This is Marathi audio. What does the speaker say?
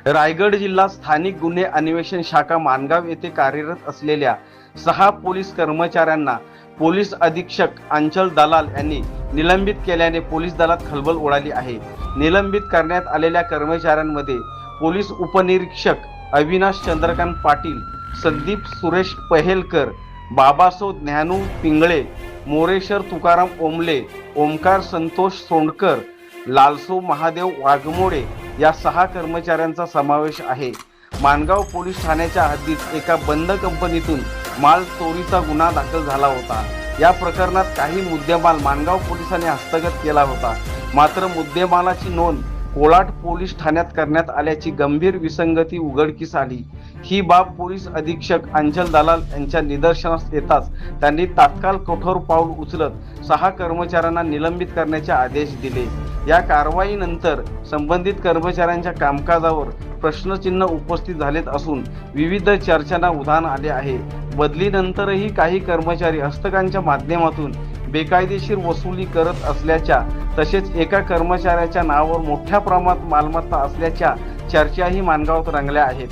रायगड जिल्हा स्थानिक गुन्हे अन्वेषण शाखा माणगाव येथे कार्यरत असलेल्या 6 पोलीस कर्मचाऱ्यांना पोलीस अधीक्षक अंचल दलाल यांनी निलंबित केल्याने पोलीस दलात खळबळ उडाली आहे। निलंबित करण्यात आलेल्या कर्मचाऱ्यांमध्ये पोलीस उपनिरीक्षक अविनाश चंद्रकांत पाटील, संदीप सुरेश पहेलकर, बाबासो ज्ञानू पिंगळे, मोरेश्वर तुकाराम ओमले, ओमकार संतोष सोंडकर, लालसो महादेव वाघमोडे या 6 कर्मचाऱ्यांचा समावेश आहे। माणगाव पोलीस ठाण्याच्या हद्दीत एका बंद कंपनीतून माल चोरीचा गुन्हा दाखल झाला होता। या प्रकरणात काही मुद्देमाल माणगाव पोलिसांनी हस्तगत केला होता, मात्र मुद्देमालाची नोंद कोलाड पोलीस ठाण्यात करण्यात आल्याची गंभीर विसंगती उघडकीस आली। ही बाब पोलीस अधीक्षक अंचल दलाल यांच्या निदर्शनास येताच त्यांनी तात्काळ कठोर पाऊल उचलत 6 कर्मचाऱ्यांना निलंबित करण्याचे आदेश दिले। या कारवाईनंतर संबंधित कर्मचाऱ्यांच्या कामकाजावर प्रश्नचिन्ह उपस्थित झालेत असून विविध चर्चांना उधाण आले आहे। बदलीनंतरही काही कर्मचारी हस्तकांच्या माध्यमातून बेकायदेशीर वसुली करत असल्याच्या तसेच एका कर्मचाऱ्याच्या नावावर मोठ्या प्रमाणात मालमत्ता असल्याच्या चर्चाही माणगावात रंगल्या आहेत।